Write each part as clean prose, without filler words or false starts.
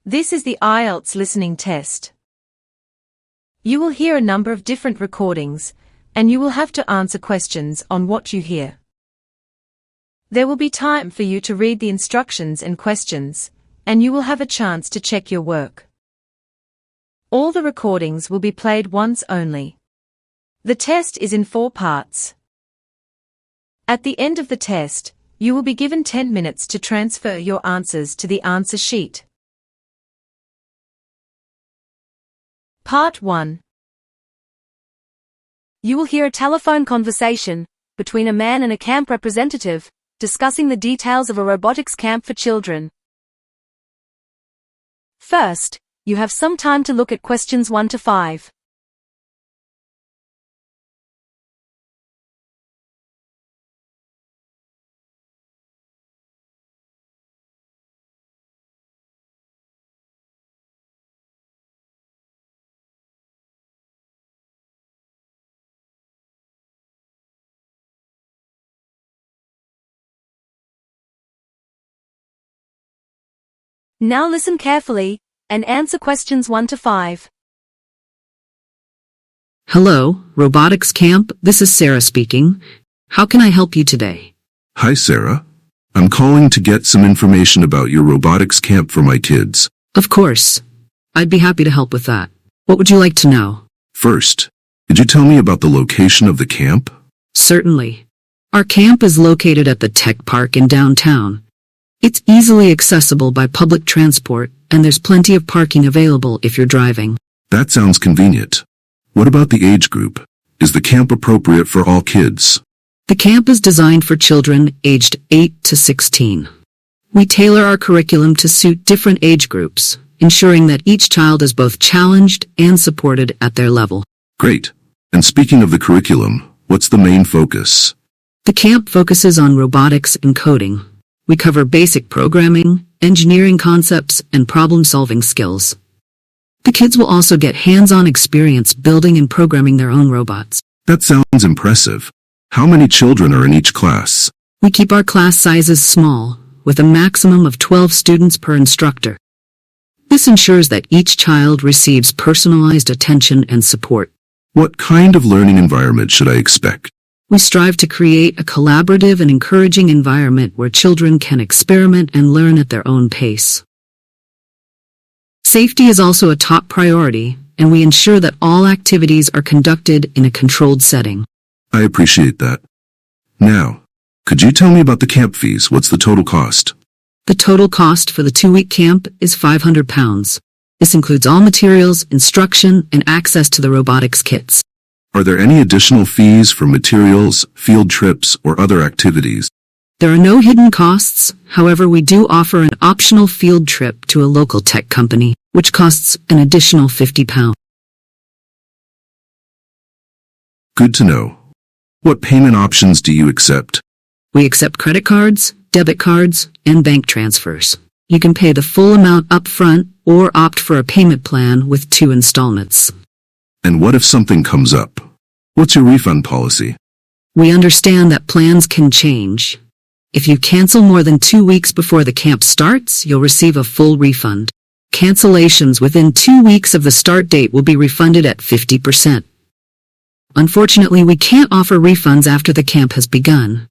This is the IELTS listening test. You will hear a number of different recordings, and you will have to answer questions on what you hear. There will be time for you to read the instructions and questions, and you will have a chance to check your work. All the recordings will be played once only. The test is in 4 parts. At the end of the test, you will be given 10 minutes to transfer your answers to the answer sheet. Part 1. You will hear a telephone conversation between a man and a camp representative discussing the details of a robotics camp for children. First, you have some time to look at questions 1 to 5. Now listen carefully and answer questions 1 to 5. Hello, Robotics Camp. This is Sarah speaking. How can I help you today? Hi, Sarah. I'm calling to get some information about your robotics camp for my kids. Of course. I'd be happy to help with that. What would you like to know? First, could you tell me about the location of the camp? Certainly. Our camp is located at the Tech Park in downtown. It's easily accessible by public transport, and there's plenty of parking available if you're driving. That sounds convenient. What about the age group? Is the camp appropriate for all kids? The camp is designed for children aged 8 to 16. We tailor our curriculum to suit different age groups, ensuring that each child is both challenged and supported at their level. Great. And speaking of the curriculum, what's the main focus? The camp focuses on robotics and coding. We cover basic programming, engineering concepts, and problem-solving skills. The kids will also get hands-on experience building and programming their own robots. That sounds impressive. How many children are in each class? We keep our class sizes small, with a maximum of 12 students per instructor. This ensures that each child receives personalized attention and support. What kind of learning environment should I expect? We strive to create a collaborative and encouraging environment where children can experiment and learn at their own pace. Safety is also a top priority, and we ensure that all activities are conducted in a controlled setting. I appreciate that. Now, could you tell me about the camp fees? What's the total cost? The total cost for the 2-week camp is £500. This includes all materials, instruction, and access to the robotics kits. Are there any additional fees for materials, field trips, or other activities? There are no hidden costs. However, we do offer an optional field trip to a local tech company, which costs an additional £50. Good to know. What payment options do you accept? We accept credit cards, debit cards, and bank transfers. You can pay the full amount up front or opt for a payment plan with 2 installments. And what if something comes up? What's your refund policy? We understand that plans can change. If you cancel more than 2 weeks before the camp starts, you'll receive a full refund. Cancellations within 2 weeks of the start date will be refunded at 50%. Unfortunately, we can't offer refunds after the camp has begun.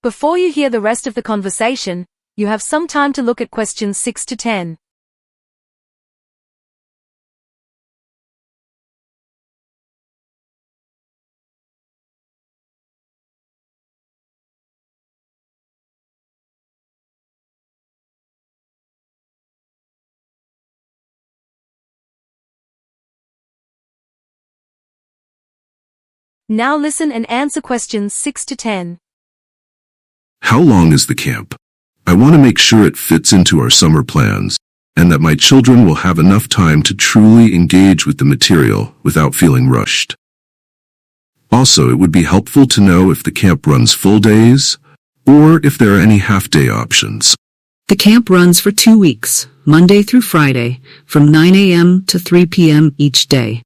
Before you hear the rest of the conversation, you have some time to look at questions 6 to 10. Now listen and answer questions 6 to 10. How long is the camp? I want to make sure it fits into our summer plans. and that my children will have enough time to truly engage with the material without feeling rushed. Also, it would be helpful to know if the camp runs full days, or if there are any half-day options. The camp runs for 2 weeks, Monday through Friday, from 9 a.m. to 3 p.m. each day.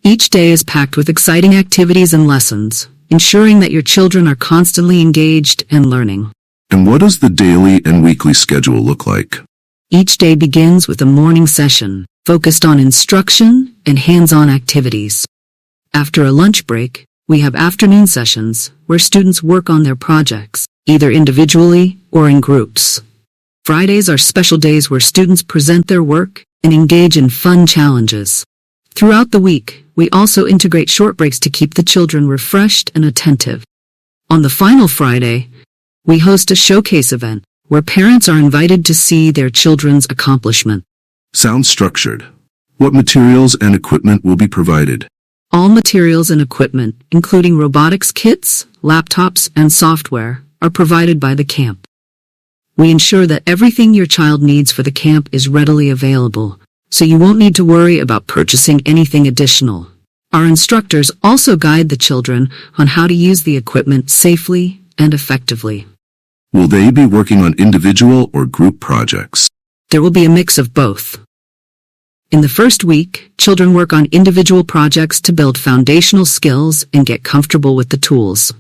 Each day is packed with exciting activities and lessons, ensuring that your children are constantly engaged and learning. And what does the daily and weekly schedule look like? Each day begins with a morning session, focused on instruction and hands-on activities. After a lunch break, we have afternoon sessions where students work on their projects, either individually or in groups. Fridays are special days where students present their work and engage in fun challenges. Throughout the week, we also integrate short breaks to keep the children refreshed and attentive. On the final Friday, we host a showcase event where parents are invited to see their children's accomplishment. Sounds structured. What materials and equipment will be provided? All materials and equipment, including robotics kits, laptops, and software, are provided by the camp. We ensure that everything your child needs for the camp is readily available, so you won't need to worry about purchasing anything additional. Our instructors also guide the children on how to use the equipment safely and effectively. Will they be working on individual or group projects? There will be a mix of both. In the first week, children work on individual projects to build foundational skills and get comfortable with the tools.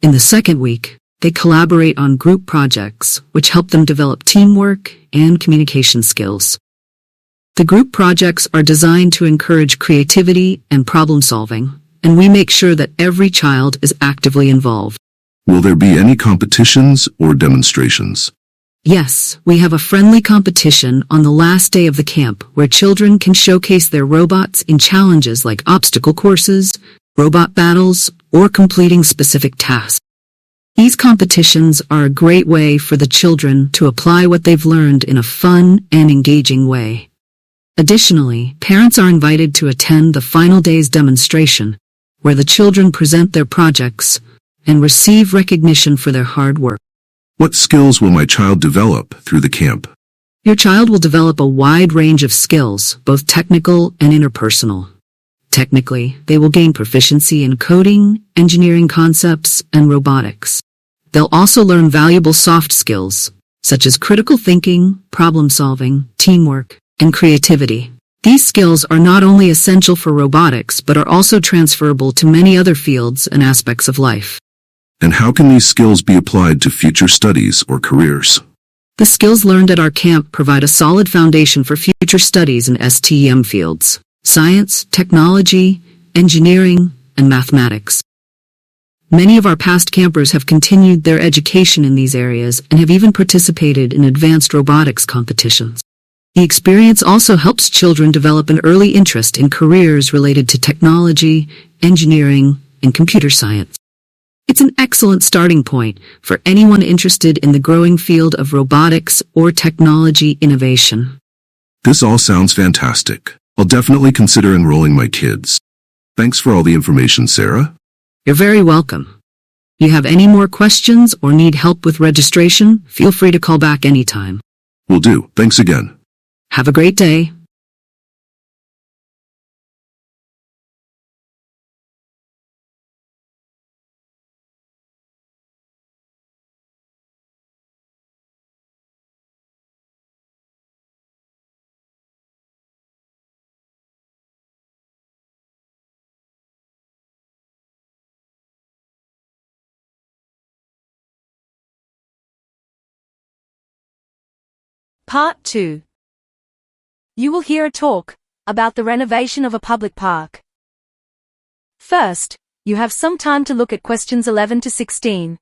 In the second week, they collaborate on group projects, which help them develop teamwork and communication skills. The group projects are designed to encourage creativity and problem solving, and we make sure that every child is actively involved. Will there be any competitions or demonstrations? Yes, we have a friendly competition on the last day of the camp where children can showcase their robots in challenges like obstacle courses, robot battles, or completing specific tasks. These competitions are a great way for the children to apply what they've learned in a fun and engaging way. Additionally, parents are invited to attend the final day's demonstration, where the children present their projects and receive recognition for their hard work. What skills will my child develop through the camp? Your child will develop a wide range of skills, both technical and interpersonal. Technically, they will gain proficiency in coding, engineering concepts, and robotics. They'll also learn valuable soft skills, such as critical thinking, problem solving, teamwork, and creativity. These skills are not only essential for robotics but are also transferable to many other fields and aspects of life. And how can these skills be applied to future studies or careers? The skills learned at our camp provide a solid foundation for future studies in STEM fields: science, technology, engineering, and mathematics. Many of our past campers have continued their education in these areas and have even participated in advanced robotics competitions. The experience also helps children develop an early interest in careers related to technology, engineering, and computer science. It's an excellent starting point for anyone interested in the growing field of robotics or technology innovation. This all sounds fantastic. I'll definitely consider enrolling my kids. Thanks for all the information, Sarah. You're very welcome. You have any more questions or need help with registration, feel free to call back anytime. Will do. Thanks again. Have a great day. Part 2. You will hear a talk about the renovation of a public park. First, you have some time to look at questions 11 to 16.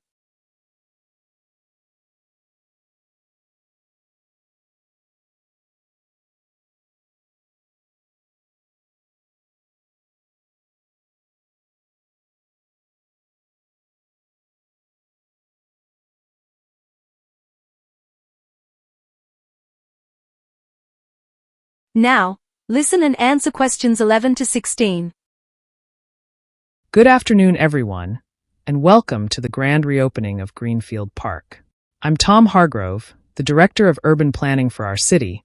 Now, listen and answer questions 11 to 16. Good afternoon, everyone, and welcome to the grand reopening of Greenfield Park. I'm Tom Hargrove, the Director of Urban Planning for our city,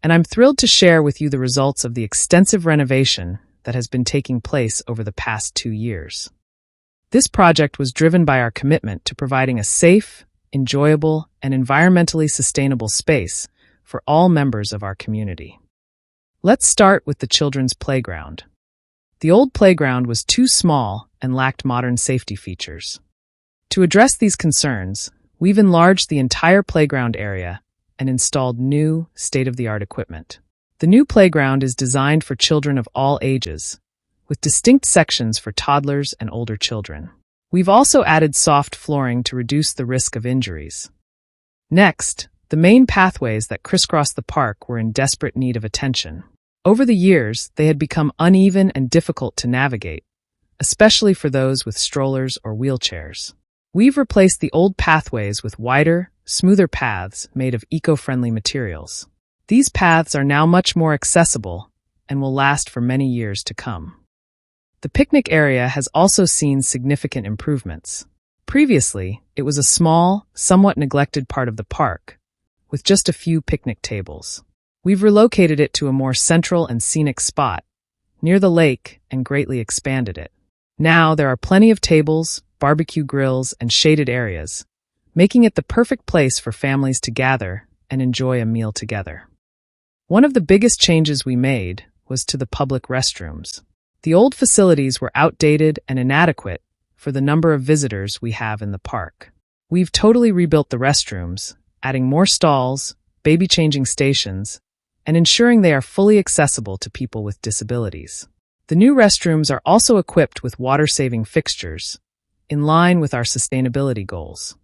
and I'm thrilled to share with you the results of the extensive renovation that has been taking place over the past 2 years. This project was driven by our commitment to providing a safe, enjoyable, and environmentally sustainable space for all members of our community. Let's start with the children's playground. The old playground was too small and lacked modern safety features. To address these concerns, we've enlarged the entire playground area and installed new, state-of-the-art equipment. The new playground is designed for children of all ages, with distinct sections for toddlers and older children. We've also added soft flooring to reduce the risk of injuries. Next, the main pathways that crisscross the park were in desperate need of attention. Over the years, they had become uneven and difficult to navigate, especially for those with strollers or wheelchairs. We've replaced the old pathways with wider, smoother paths made of eco-friendly materials. These paths are now much more accessible and will last for many years to come. The picnic area has also seen significant improvements. Previously, it was a small, somewhat neglected part of the park, with just a few picnic tables. We've relocated it to a more central and scenic spot, near the lake, and greatly expanded it. Now there are plenty of tables, barbecue grills, and shaded areas, making it the perfect place for families to gather and enjoy a meal together. One of the biggest changes we made was to the public restrooms. The old facilities were outdated and inadequate for the number of visitors we have in the park. We've totally rebuilt the restrooms, adding more stalls, baby-changing stations, and ensuring they are fully accessible to people with disabilities. The new restrooms are also equipped with water-saving fixtures, in line with our sustainability goals.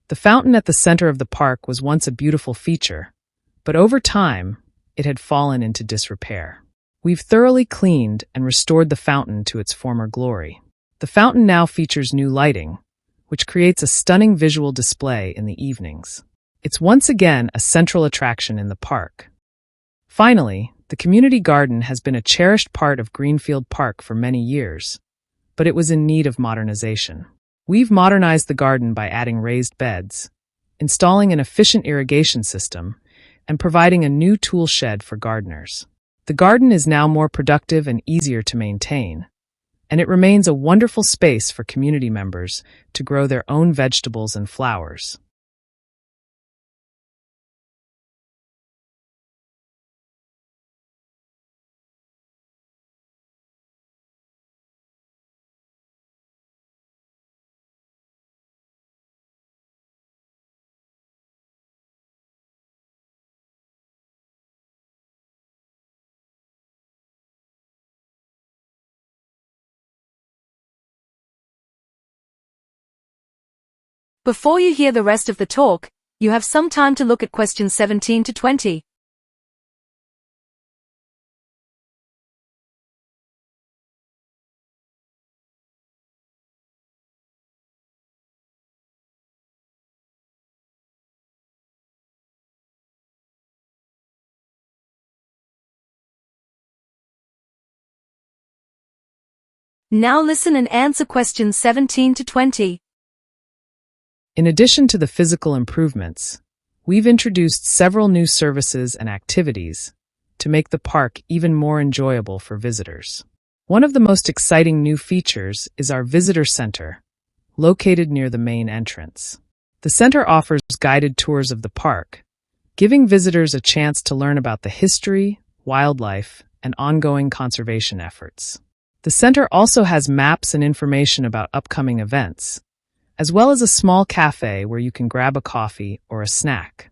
The fountain at the center of the park was once a beautiful feature, but over time, it had fallen into disrepair. We've thoroughly cleaned and restored the fountain to its former glory. The fountain now features new lighting, which creates a stunning visual display in the evenings. It's once again a central attraction in the park. Finally, the community garden has been a cherished part of Greenfield Park for many years, but it was in need of modernization. We've modernized the garden by adding raised beds, installing an efficient irrigation system, and providing a new tool shed for gardeners. The garden is now more productive and easier to maintain, and it remains a wonderful space for community members to grow their own vegetables and flowers. Before you hear the rest of the talk, you have some time to look at questions 17 to 20. Now listen and answer questions 17 to 20. In addition to the physical improvements, we've introduced several new services and activities to make the park even more enjoyable for visitors. One of the most exciting new features is our visitor center, located near the main entrance. The center offers guided tours of the park, giving visitors a chance to learn about the history, wildlife, and ongoing conservation efforts. The center also has maps and information about upcoming events, as well as a small cafe where you can grab a coffee or a snack.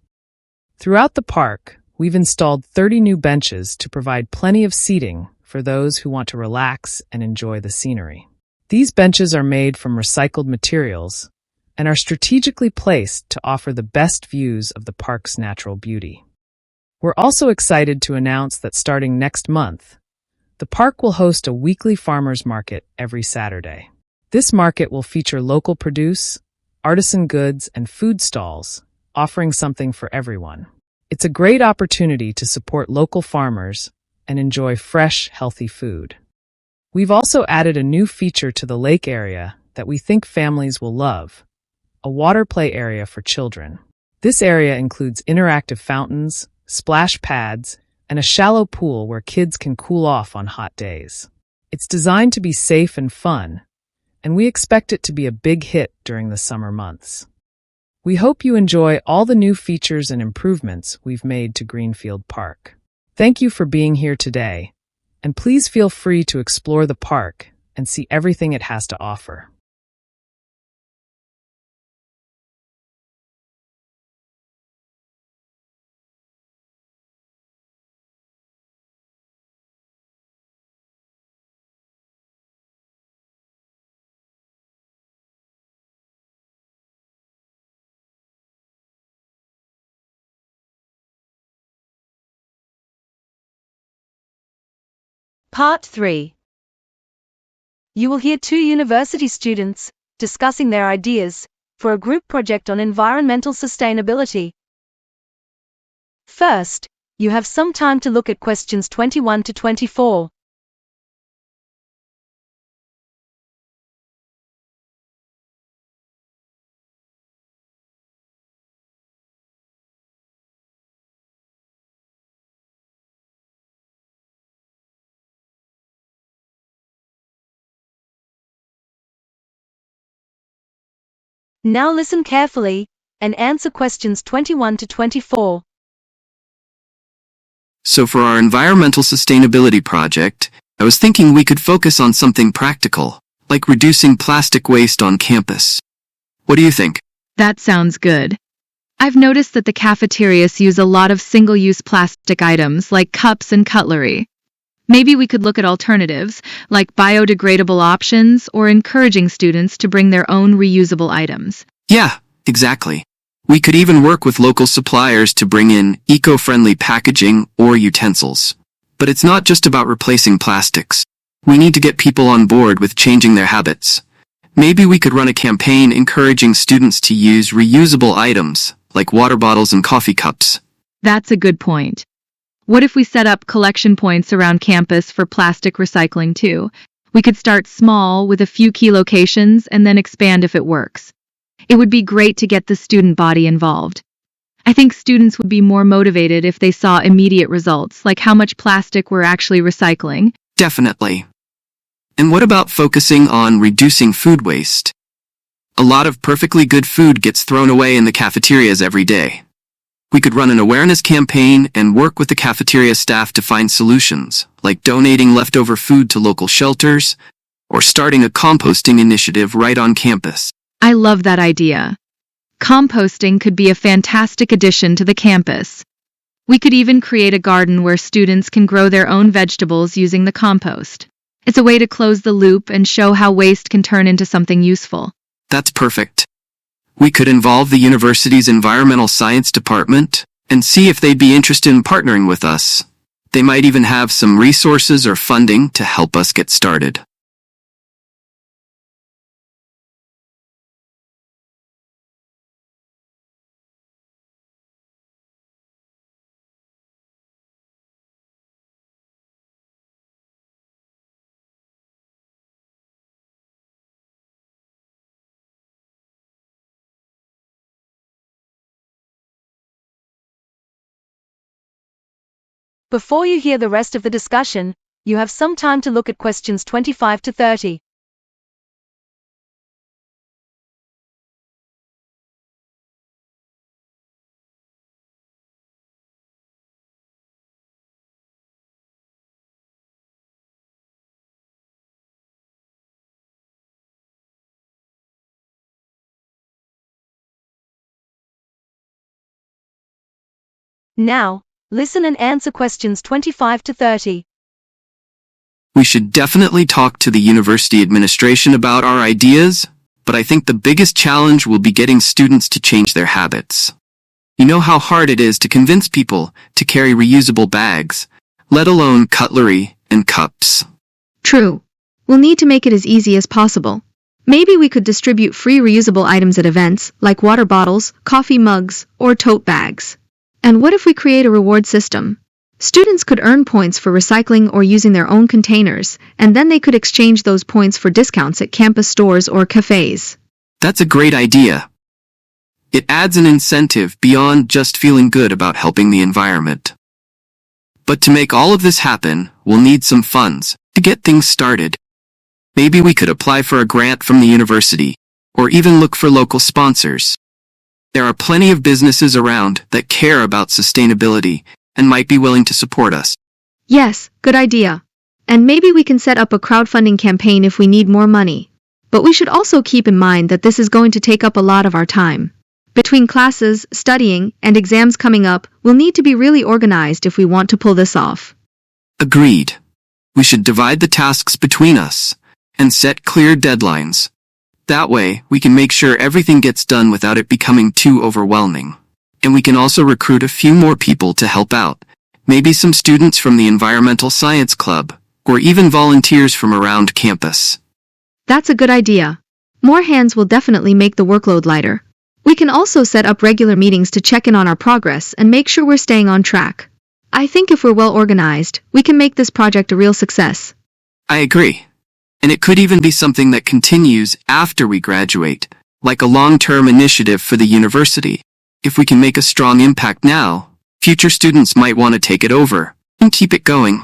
Throughout the park, we've installed 30 new benches to provide plenty of seating for those who want to relax and enjoy the scenery. These benches are made from recycled materials and are strategically placed to offer the best views of the park's natural beauty. We're also excited to announce that starting next month, the park will host a weekly farmers market every Saturday. This market will feature local produce, artisan goods, and food stalls, offering something for everyone. It's a great opportunity to support local farmers and enjoy fresh, healthy food. We've also added a new feature to the lake area that we think families will love, a water play area for children. This area includes interactive fountains, splash pads, and a shallow pool where kids can cool off on hot days. It's designed to be safe and fun, and we expect it to be a big hit during the summer months. We hope you enjoy all the new features and improvements we've made to Greenfield Park. Thank you for being here today, and please feel free to explore the park and see everything it has to offer. Part 3. You will hear two university students discussing their ideas for a group project on environmental sustainability. First, you have some time to look at questions 21 to 24. Now listen carefully and answer questions 21 to 24. So for our environmental sustainability project, I was thinking we could focus on something practical, like reducing plastic waste on campus. What do you think? That sounds good. I've noticed that the cafeterias use a lot of single-use plastic items like cups and cutlery. Maybe we could look at alternatives, like biodegradable options or encouraging students to bring their own reusable items. Yeah, exactly. We could even work with local suppliers to bring in eco-friendly packaging or utensils. But it's not just about replacing plastics. We need to get people on board with changing their habits. Maybe we could run a campaign encouraging students to use reusable items, like water bottles and coffee cups. That's a good point. What if we set up collection points around campus for plastic recycling too? We could start small with a few key locations and then expand if it works. It would be great to get the student body involved. I think students would be more motivated if they saw immediate results, like how much plastic we're actually recycling. Definitely. And what about focusing on reducing food waste? A lot of perfectly good food gets thrown away in the cafeterias every day. We could run an awareness campaign and work with the cafeteria staff to find solutions, like donating leftover food to local shelters or starting a composting initiative right on campus. I love that idea. Composting could be a fantastic addition to the campus. We could even create a garden where students can grow their own vegetables using the compost. It's a way to close the loop and show how waste can turn into something useful. That's perfect. We could involve the university's environmental science department and see if they'd be interested in partnering with us. They might even have some resources or funding to help us get started. Before you hear the rest of the discussion, you have some time to look at questions 25 to 30. Now, listen and answer questions 25 to 30. We should definitely talk to the university administration about our ideas, but I think the biggest challenge will be getting students to change their habits. You know how hard it is to convince people to carry reusable bags, let alone cutlery and cups. True. We'll need to make it as easy as possible. Maybe we could distribute free reusable items at events, like water bottles, coffee mugs, or tote bags. And what if we create a reward system? Students could earn points for recycling or using their own containers, and then they could exchange those points for discounts at campus stores or cafes. That's a great idea. It adds an incentive beyond just feeling good about helping the environment. But to make all of this happen, we'll need some funds to get things started. Maybe we could apply for a grant from the university, or even look for local sponsors. There are plenty of businesses around that care about sustainability and might be willing to support us. Yes, good idea. And maybe we can set up a crowdfunding campaign if we need more money. But we should also keep in mind that this is going to take up a lot of our time. Between classes, studying, and exams coming up, we'll need to be really organized if we want to pull this off. Agreed. We should divide the tasks between us and set clear deadlines. That way, we can make sure everything gets done without it becoming too overwhelming. And we can also recruit a few more people to help out. Maybe some students from the Environmental Science Club, or even volunteers from around campus. That's a good idea. More hands will definitely make the workload lighter. We can also set up regular meetings to check in on our progress and make sure we're staying on track. I think if we're well organized, we can make this project a real success. I agree. And it could even be something that continues after we graduate, like a long-term initiative for the university. If we can make a strong impact now, future students might want to take it over and keep it going.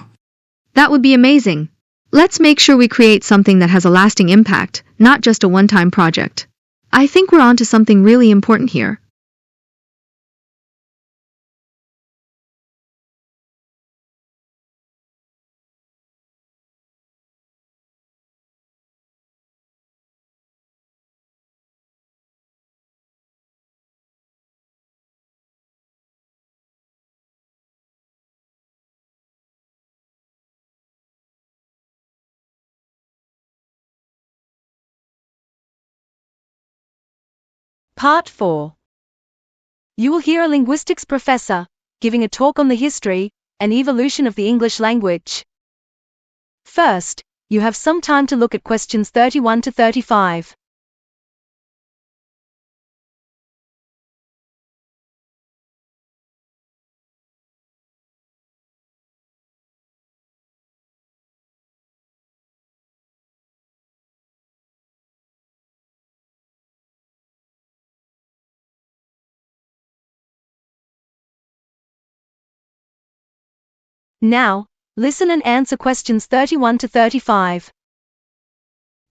That would be amazing. Let's make sure we create something that has a lasting impact, not just a one-time project. I think we're onto something really important here. Part 4. You will hear a linguistics professor giving a talk on the history and evolution of the English language. First, you have some time to look at questions 31 to 35. Now, listen and answer questions 31 to 35.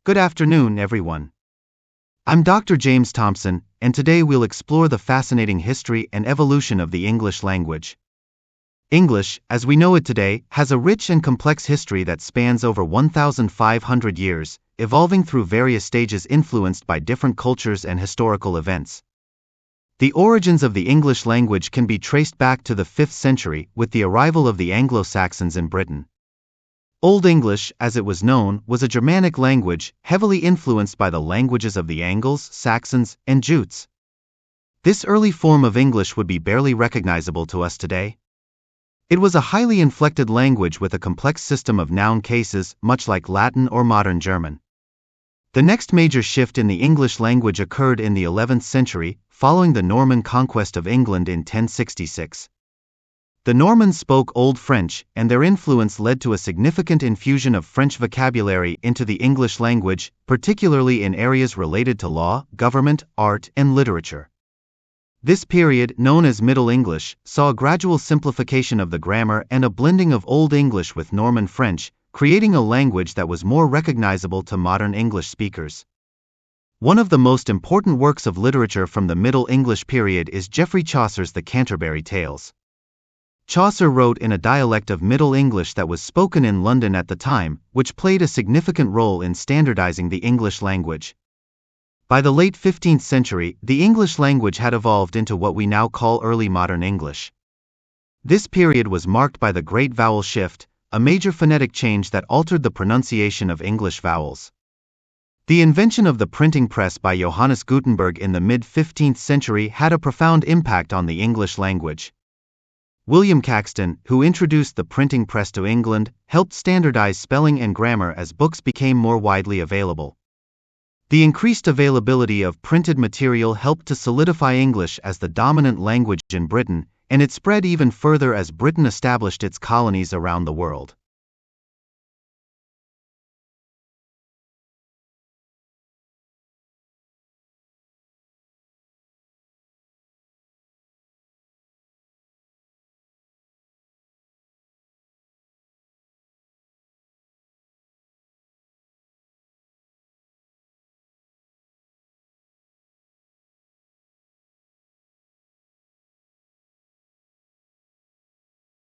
Good afternoon, everyone. I'm Dr. James Thompson, and today we'll explore the fascinating history and evolution of the English language. English, as we know it today, has a rich and complex history that spans over 1,500 years, evolving through various stages influenced by different cultures and historical events. The origins of the English language can be traced back to the 5th century with the arrival of the Anglo-Saxons in Britain. Old English, as it was known, was a Germanic language, heavily influenced by the languages of the Angles, Saxons, and Jutes. This early form of English would be barely recognizable to us today. It was a highly inflected language with a complex system of noun cases, much like Latin or modern German. The next major shift in the English language occurred in the 11th century, following the Norman conquest of England in 1066. The Normans spoke Old French, and their influence led to a significant infusion of French vocabulary into the English language, particularly in areas related to law, government, art, and literature. This period, known as Middle English, saw a gradual simplification of the grammar and a blending of Old English with Norman French, creating a language that was more recognizable to modern English speakers. One of the most important works of literature from the Middle English period is Geoffrey Chaucer's The Canterbury Tales. Chaucer wrote in a dialect of Middle English that was spoken in London at the time, which played a significant role in standardizing the English language. By the late 15th century, the English language had evolved into what we now call early modern English. This period was marked by the Great Vowel Shift, a major phonetic change that altered the pronunciation of English vowels. The invention of the printing press by Johannes Gutenberg in the mid-15th century had a profound impact on the English language. William Caxton, who introduced the printing press to England, helped standardize spelling and grammar as books became more widely available. The increased availability of printed material helped to solidify English as the dominant language in Britain, and it spread even further as Britain established its colonies around the world.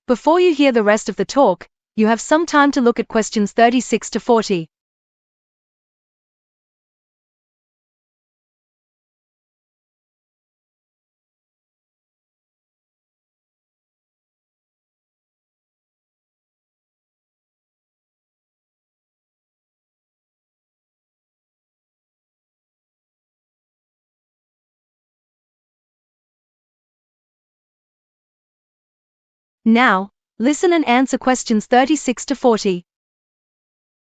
Before you hear the rest of the talk, you have some time to look at questions 36 to 40. Now, listen and answer questions 36 to 40.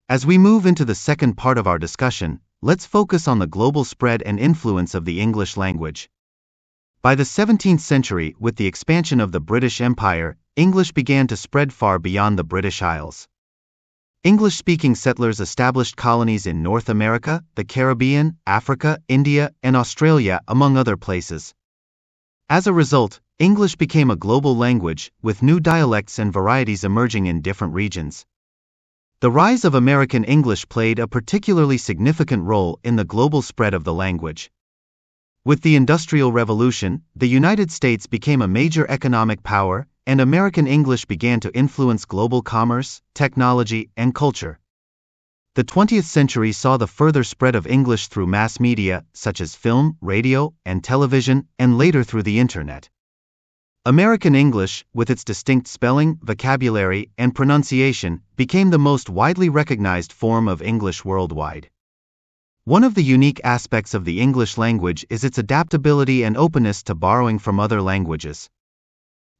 As we move into the second part of our discussion, let's focus on the global spread and influence of the English language. By the 17th century, with the expansion of the British Empire, English began to spread far beyond the British Isles. English-speaking settlers established colonies in North America, the Caribbean, Africa, India, and Australia, among other places. As a result, English became a global language, with new dialects and varieties emerging in different regions. The rise of American English played a particularly significant role in the global spread of the language. With the Industrial Revolution, the United States became a major economic power, and American English began to influence global commerce, technology, and culture. The 20th century saw the further spread of English through mass media, such as film, radio, and television, and later through the Internet. American English, with its distinct spelling, vocabulary, and pronunciation, became the most widely recognized form of English worldwide. One of the unique aspects of the English language is its adaptability and openness to borrowing from other languages.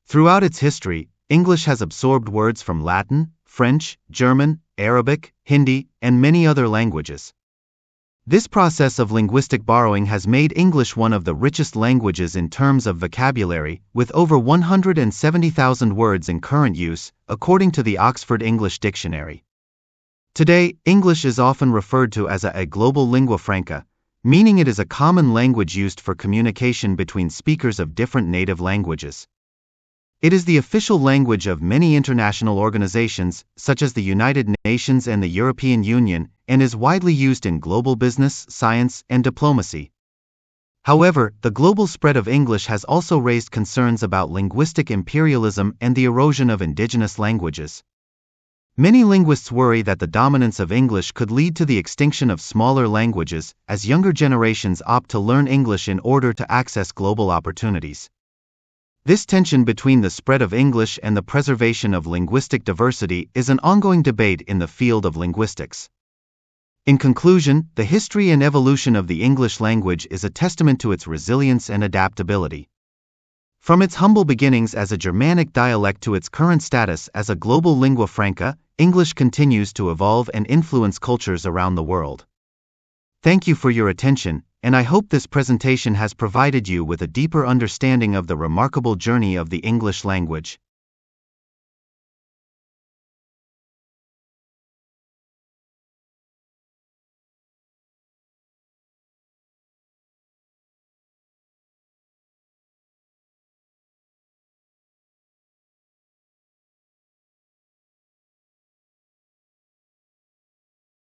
Throughout its history, English has absorbed words from Latin, French, German, Arabic, Hindi, and many other languages. This process of linguistic borrowing has made English one of the richest languages in terms of vocabulary, with over 170,000 words in current use, according to the Oxford English Dictionary. Today, English is often referred to as a global lingua franca, meaning it is a common language used for communication between speakers of different native languages. It is the official language of many international organizations, such as the United Nations and the European Union, and is widely used in global business, science, and diplomacy. However, the global spread of English has also raised concerns about linguistic imperialism and the erosion of indigenous languages. Many linguists worry that the dominance of English could lead to the extinction of smaller languages, as younger generations opt to learn English in order to access global opportunities. This tension between the spread of English and the preservation of linguistic diversity is an ongoing debate in the field of linguistics. In conclusion, the history and evolution of the English language is a testament to its resilience and adaptability. From its humble beginnings as a Germanic dialect to its current status as a global lingua franca, English continues to evolve and influence cultures around the world. Thank you for your attention, and I hope this presentation has provided you with a deeper understanding of the remarkable journey of the English language.